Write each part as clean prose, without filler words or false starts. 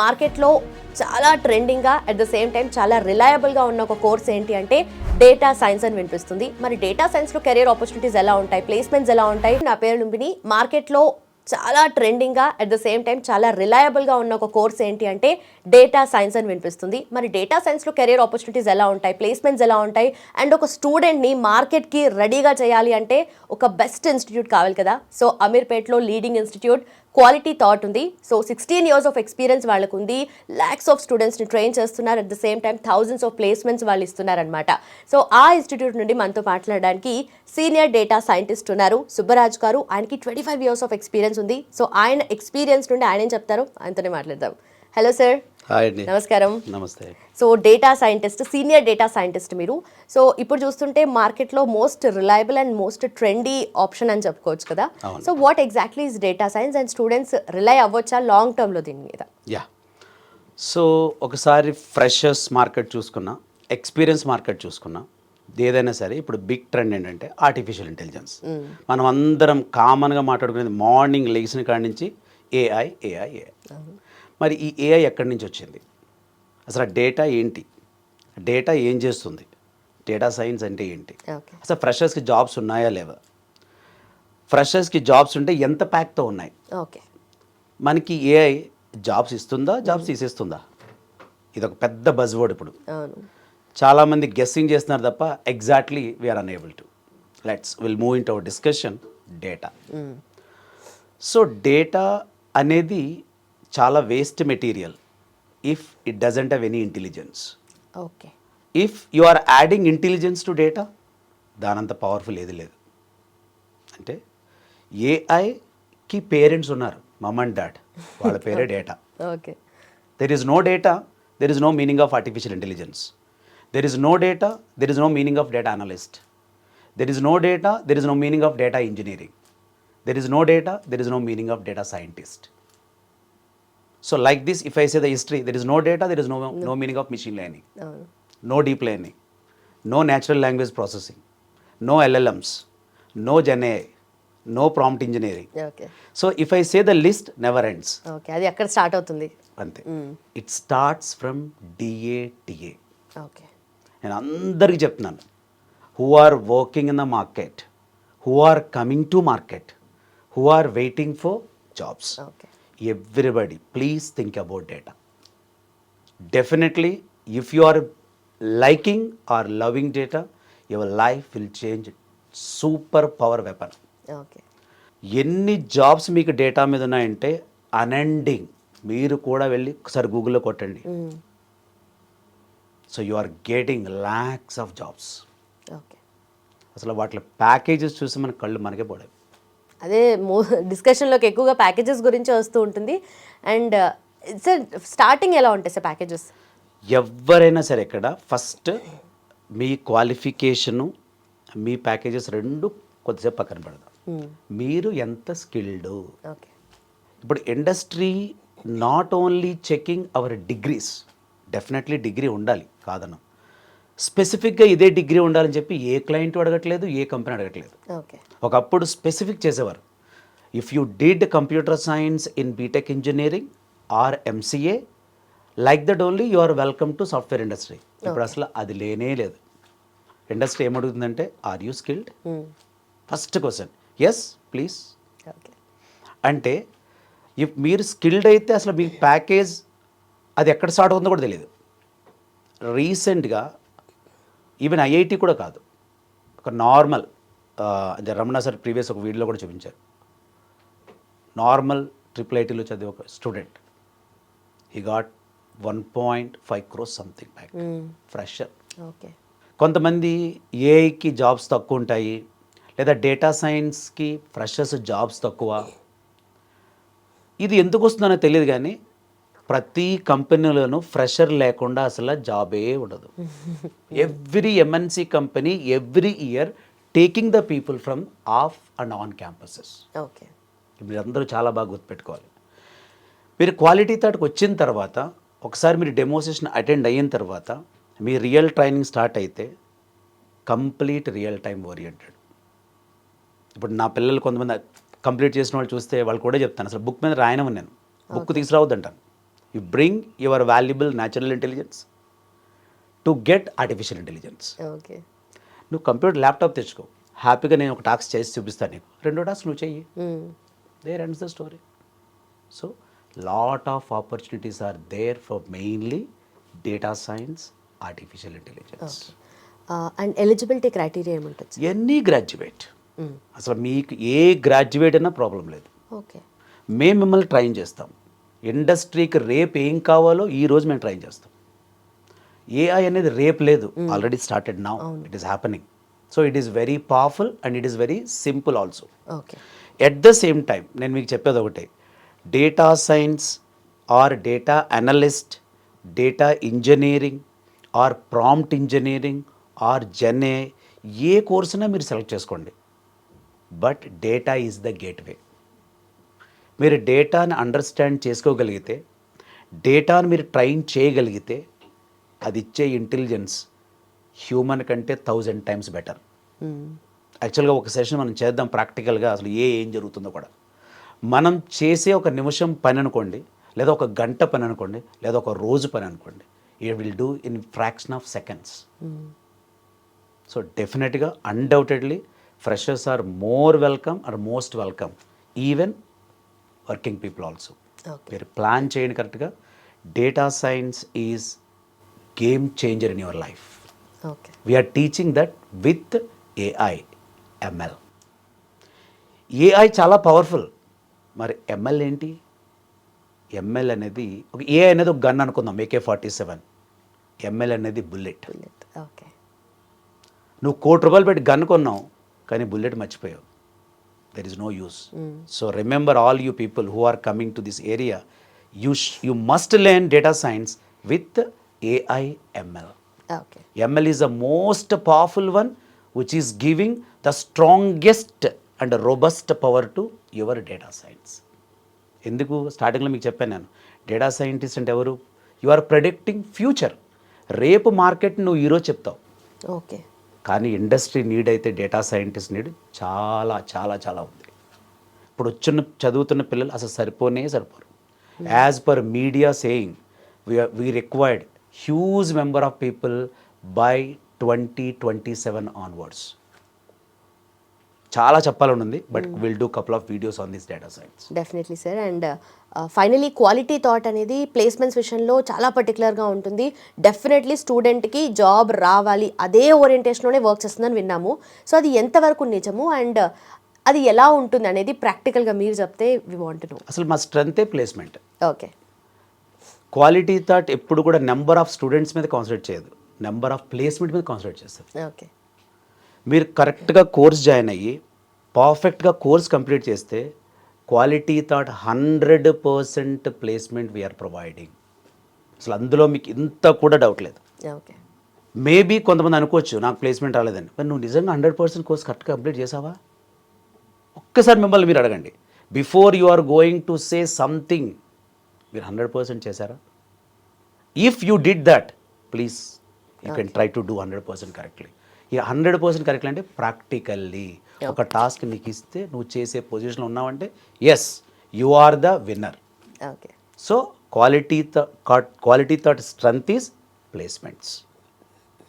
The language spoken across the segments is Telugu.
మార్కెట్లో చాలా ట్రెండింగ్గా అట్ ద సేమ్ టైం చాలా రిలయబుల్గా ఉన్న ఒక కోర్స్ ఏంటి అంటే డేటా సైన్స్ అని వినిపిస్తుంది. మరి డేటా సైన్స్లో కెరియర్ ఆపర్చునిటీస్ ఎలా ఉంటాయి, ప్లేస్మెంట్స్ ఎలా ఉంటాయి? నా పేరు లుంబిని. మార్కెట్లో చాలా ట్రెండింగ్గా అట్ ద సేమ్ టైం చాలా రిలయబుల్గా ఉన్న ఒక కోర్స్ ఏంటి అంటే డేటా సైన్స్ అని వినిపిస్తుంది. మరి డేటా సైన్స్లో కెరియర్ ఆపర్చునిటీస్ ఎలా ఉంటాయి, ప్లేస్మెంట్స్ ఎలా ఉంటాయి, అండ్ ఒక స్టూడెంట్ని మార్కెట్కి రెడీగా చేయాలి అంటే ఒక బెస్ట్ ఇన్స్టిట్యూట్ కావాలి కదా. సో అమీర్పేట్లో లీడింగ్ ఇన్స్టిట్యూట్ క్వాలిటీ థాట్ ఉంది. సో 16 years ఆఫ్ ఎక్స్పీరియన్స్ వాళ్ళకు ఉంది. ల్యాక్స్ ఆఫ్ స్టూడెంట్స్ని ట్రైన్ చేస్తున్నారు. At the same time thousands of placements వాళ్ళు ఇస్తున్నారనమాట. సో ఆ ఇన్స్టిట్యూట్ నుండి మనతో మాట్లాడడానికి సీనియర్ డేటా సైంటిస్ట్ ఉన్నారు సుబ్బరాజ్ గారు. ఆయనకి 25 years ఆఫ్ ఎక్స్పీరియన్స్ ఉంది. సో ఆయన ఎక్స్పీరియన్స్ నుండి ఆయన ఏం చెప్తారో ఆయనతోనే మాట్లాడదాం. Hello sir. హాయ్ అండి. నమస్కారం. Namaste. So data scientist, senior data scientist మీరు. సో ఇప్పుడు చూస్తుంటే మార్కెట్లో most reliable and most trendy option అని చెప్పుకోవచ్చు కదా. So what exactly is data science and students rely అవ్వచ్చా లాంగ్ టర్మ్లో దీని మీద? యా, సో ఒకసారి ఫ్రెషర్స్ మార్కెట్ చూసుకున్నా, ఎక్స్పీరియన్స్ మార్కెట్ చూసుకున్నా, ఏదైనా సరే ఇప్పుడు బిగ్ ట్రెండ్ ఏంటంటే ఆర్టిఫిషియల్ ఇంటెలిజెన్స్. మనం అందరం కామన్గా మాట్లాడుకునేది మార్నింగ్ లెగిసిన కాడి నుంచి ఏఐ ఏఐ ఏఐ. మరి ఈ ఏఐ ఎక్కడి నుంచి వచ్చింది? అసలు డేటా ఏంటి, డేటా ఏం చేస్తుంది, డేటా సైన్స్ అంటే ఏంటి, అసలు ఫ్రెషర్స్కి జాబ్స్ ఉన్నాయా లేవా, ఫ్రెషర్స్కి జాబ్స్ ఉంటే ఎంత ప్యాక్తో ఉన్నాయి, మనకి ఏఐ జాబ్స్ ఇస్తుందా, జాబ్స్ తీసేస్తుందా? ఇది ఒక పెద్ద బజ్ వర్డ్. ఇప్పుడు చాలామంది గెస్సింగ్ చేస్తున్నారు తప్ప exactly we're able to. Will move into our discussion data. So data అనేది చాలా waste material if it doesn't have any intelligence. Okay. If you are adding intelligence to data, దానంత పవర్ఫుల్ ఏది లేదు. అంటే ఏఐకి పేరెంట్స్ ఉన్నారు, మమ్ అండ్ డాడ్, వాళ్ళ పేరే data. Okay. There is no data, there is no meaning of artificial intelligence. There is no data, there is no meaning of data analyst. There is no data, there is no meaning of data engineering. There is no data, there is no meaning of data scientist. So like this, if I say the history, there is no data, there is no meaning of machine learning, no deep learning, no natural language processing, no LLMs, no Gen AI, no prompt engineering. Okay. So if I say the list never ends. Okay, అది ఎక్కడ స్టార్ట్ అవుతుంది? అంతే. It starts from DATA. Okay. నేను అందరికీ చెప్తున్నాను, who are working in the market, who are coming to market, who are waiting for jobs. Okay. Everybody, please think about data. Definitely, if you are liking or loving data, your life will change. Super power weapon. Okay. ఎన్ని జాబ్స్ మీకు డేటా మీద ఉన్నాయంటే అన్ఎండింగ్. మీరు కూడా వెళ్ళి ఒకసారి గూగుల్లో కొట్టండి. So you are getting lakhs of jobs. Okay. అసలు వాటి ప్యాకేజెస్ చూసి మన కళ్ళు మనకే పోడాయి. అదే డిస్కషన్లోకి ఎక్కువగా ప్యాకేజెస్ గురించి వస్తూ ఉంటుంది. అండ్ సార్ స్టార్టింగ్ ఎలా ఉంటాయి సార్ ప్యాకేజెస్? ఎవరైనా సరే ఇక్కడ ఫస్ట్ మీ క్వాలిఫికేషను, మీ ప్యాకేజెస్ రెండు కొద్దిసేపు పక్కన పెడదాం. మీరు ఎంత స్కిల్డ్. ఓకే. ఇప్పుడు industry not only checking our degrees, definitely degree ఉండాలి కాదన్నా, స్పెసిఫిక్గా ఇదే డిగ్రీ ఉండాలని చెప్పి ఏ క్లయింట్ అడగట్లేదు, ఏ కంపెనీ అడగట్లేదు. ఓకే. ఒకప్పుడు స్పెసిఫిక్ చేసేవారు. If you did computer science in BTech engineering or MCA, like that only you are welcome to software industry. ఇప్పుడు అసలు అది లేనే లేదు. ఇండస్ట్రీ ఏమడుగుతుందంటే, are you skilled? First question, yes please. అంటే ఇఫ్ మీరు స్కిల్డ్ అయితే అసలు మీ ప్యాకేజ్ అది ఎక్కడ స్టార్ట్ అవుతుందో కూడా తెలియదు. రీసెంట్గా ఈవెన్ ఐఐటి కూడా కాదు, ఒక నార్మల్ అంటే రమణ సార్ ప్రీవియస్ ఒక వీడియోలో కూడా చూపించారు. నార్మల్ IIITలో చదివే ఒక student, he got 1.5 crores something back, fresher. Okay. కొంతమంది ఏఐకి జాబ్స్ తక్కువ ఉంటాయి, లేదా డేటా సైన్స్కి ఫ్రెషర్స్ జాబ్స్ తక్కువ. ఇది ఎందుకు వస్తుందనో తెలియదు, కానీ ప్రతి కంపెనీలోనూ ఫ్రెషర్ లేకుండా అసలు జాబే ఉండదు. Every MNC company every year taking the people from of and on campuses. Okay. మీరు అందరూ చాలా బాగా గుర్తుపెట్టుకోవాలి. మీరు క్వాలిటీ థాట్కి వచ్చిన తర్వాత, ఒకసారి మీరు డెమోన్స్ట్రేషన్ అటెండ్ అయిన తర్వాత, మీ రియల్ ట్రైనింగ్ స్టార్ట్ అయితే కంప్లీట్ రియల్ టైమ్ ఓరియంటెడ్. ఇప్పుడు నా పిల్లలు కొంతమంది కంప్లీట్ చేసిన వాళ్ళు చూస్తే వాళ్ళు కూడా చెప్తాను, అసలు బుక్ మీద రాయనమని, నేను book తీసుకురావద్దంటాను. You bring your valuable natural intelligence to get artificial intelligence. Okay. నువ్వు కంప్యూటర్ ల్యాప్టాప్ తెచ్చుకో, హ్యాపీగా నేను ఒక టాస్క్ చేసి చూపిస్తాను నీకు, రెండో టాస్క్ నువ్వు చెయ్యి, there ends the story. So lot of opportunities are there for mainly data science, artificial intelligence. And eligibility criteria ఏముంటుంది? ఎనీ గ్రాడ్యుయేట్, అసలు మీకు ఏ గ్రాడ్యుయేట్ అయినా ప్రాబ్లం లేదు. ఓకే. మేము మిమ్మల్ని ట్రైన్ చేస్తాం. ఇండస్ట్రీకి రేపు ఏం కావాలో ఈరోజు మేము ట్రైన్ చేస్తాం. ఏఐ అనేది రేపు లేదు, already started now, it is happening. So it is very powerful and it is very simple also. Okay. At the same time నేను మీకు చెప్పేది ఒకటే, data science or data analyst, data engineering or prompt engineering or GenAI, ఏ కోర్సునా మీరు సెలెక్ట్ చేసుకోండి, but data is the gateway. మీరు డేటాని అండర్స్టాండ్ చేసుకోగలిగితే, డేటాను మీరు ట్రైన్ చేయగలిగితే, అది ఇచ్చే ఇంటెలిజెన్స్ హ్యూమన్ కంటే 1000 times బెటర్. యాక్చువల్గా ఒక సెషన్ మనం చేద్దాం ప్రాక్టికల్గా, అసలు ఏం జరుగుతుందో కూడా. మనం చేసే ఒక నిమిషం పని అనుకోండి, లేదా ఒక గంట పని అనుకోండి, లేదా ఒక రోజు పని అనుకోండి, it will do in fraction of seconds. So డెఫినెట్గా undoubtedly freshers are more welcome or most welcome, even working people also. మీరు ప్లాన్ చేయండి కరెక్ట్గా. Data science is game changer in your life. Okay. We're teaching that with AI, ML. AI చాలా పవర్ఫుల్, మరి ఎంఎల్ ఏంటి? ఎంఎల్ అనేది ఒక ఏఐ అనేది ఒక గన్ అనుకుందాం, AK-47. ఎంఎల్ అనేది బుల్లెట్. ఓకే. నువ్వు ₹1,00,00,000 పెట్టి గన్ కొన్నావు, కానీ బుల్లెట్ మర్చిపోయావు. There is no use. So remember all you people who are coming to this area, you must learn data science with AI, ML. Okay. ML is the most powerful one, which is giving the strongest and robust power to your data science. ఎందుకు స్టార్టింగ్లో మీకు చెప్పాను నేను, డేటా సైంటిస్ట్ అంటే ఎవరు? You are predicting future. రేపు మార్కెట్ నువ్వు ఈరోజు చెప్తావు. ఓకే. కానీ ఇండస్ట్రీ నీడ్ అయితే డేటా సైంటిస్ట్ నీడ్ చాలా చాలా చాలా ఉంది. ఇప్పుడు చదువుతున్న పిల్లలు అసలు సరిపోరు. As per media saying, we required huge member of people by 2027 onwards. చాలా చెప్పాలని ఉంది, but will do couple of videos on this data science. Definitely sir. And finally quality thought అనేది ప్లేస్మెంట్స్ విషయంలో చాలా పర్టికులర్గా ఉంటుంది. డెఫినెట్లీ స్టూడెంట్కి జాబ్ రావాలి అదే ఓరియంటేషన్లోనే వర్క్ చేస్తుందని విన్నాము. సో అది ఎంతవరకు నిజము అండ్ అది ఎలా ఉంటుంది అనేది ప్రాక్టికల్గా మీరు చెప్తే వి వాంట్ టు నో. అసలు మా స్ట్రెంతే ప్లేస్మెంట్. ఓకే. క్వాలిటీ థాట్ ఎప్పుడు కూడా నెంబర్ ఆఫ్ స్టూడెంట్స్ మీద కాన్సన్ట్రేట్ చేయదు, నెంబర్ ఆఫ్ ప్లేస్మెంట్ మీద కాన్సన్ట్రేట్ చేస్తుంది. ఓకే. మీరు కరెక్ట్గా కోర్స్ జాయిన్ అయ్యి పర్ఫెక్ట్గా కోర్స్ కంప్లీట్ చేస్తే Quality Thought 100% placement we are providing. అసలు అందులో మీకు ఇంత కూడా డౌట్ లేదు. ఓకే. మేబీ కొంతమంది అనుకోవచ్చు నాకు ప్లేస్మెంట్ రాలేదని, మరి నువ్వు నిజంగా 100% కోర్స్ కరెక్ట్గా కంప్లీట్ చేసావా? ఒక్కసారి మిమ్మల్ని మీరు అడగండి, before you are going to say something, మీరు 100% చేశారా? If you did that, please you can try to do 100% correctly. ఈ 100% కరెక్ట్లీ అంటే ప్రాక్టికల్లీ ఒక టాస్క్ నీకు ఇస్తే నువ్వు చేసే పొజిషన్లో ఉన్నావంటే yes, you are the winner. Okay. So quality thought strength is placements.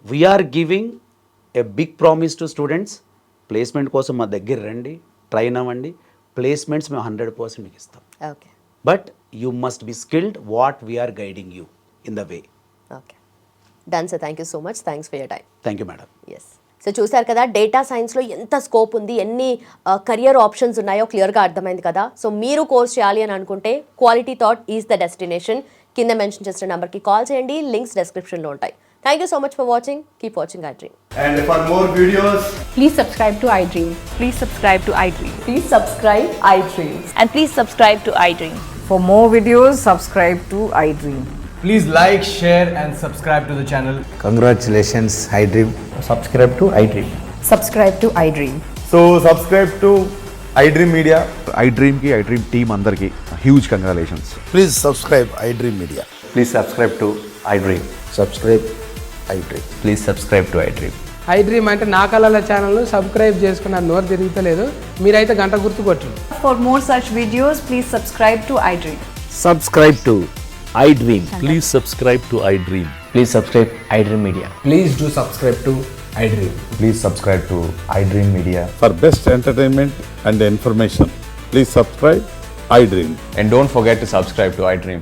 We're giving a big promise to students. Placement కోసం మా దగ్గర రండి, ట్రైన్ అవ్వండి, ప్లేస్మెంట్స్ మేము 100% మీకు ఇస్తాం. Okay. But you must be skilled what we are guiding you in the way. Okay. Done sir. Thank you so much. Thanks for your time. Thank you madam. Yes. So చూసారు కదా, డేటా సైన్స్లో ఎంత స్కోప్ ఉంది, ఎన్ని కెరియర్ ఆప్షన్స్ ఉన్నాయో క్లియర్గా అర్థమైంది కదా. సో మీరు కోర్స్ చేయాలి అని అనుకుంటే quality thought is the destination. కింద మెన్షన్ చేసిన నెంబర్కి కాల్ చేయండి, లింక్స్ డిస్క్రిప్షన్లో ఉంటాయి. Thank you so much for watching. Keep watching iDream. And for more videos, please subscribe to iDream. Please subscribe to iDream. Please subscribe iDream. And please subscribe to iDream. For more videos, subscribe to iDream. please like, share and subscribe to the channel. Congratulations, iDream. Subscribe to iDream. Subscribe to iDream. So subscribe to iDream Media. iDream team andarki huge congratulations. Please subscribe iDream Media. Please subscribe to iDream. Subscribe iDream. Please subscribe to iDream. iDream అంటే నా కళల ఛానల్ను సబ్స్క్రైబ్ చేసుకున్న నోరు తిరుగుతలేదు, మీరైతే గంట గుర్తు కొట్టండి. For more such videos, please subscribe to iDream. Subscribe to iDream. Please subscribe to iDream. Please subscribe iDream Media. Please do subscribe to iDream. Please subscribe to iDream Media. For best entertainment and information, please subscribe iDream. And don't forget to subscribe to iDream.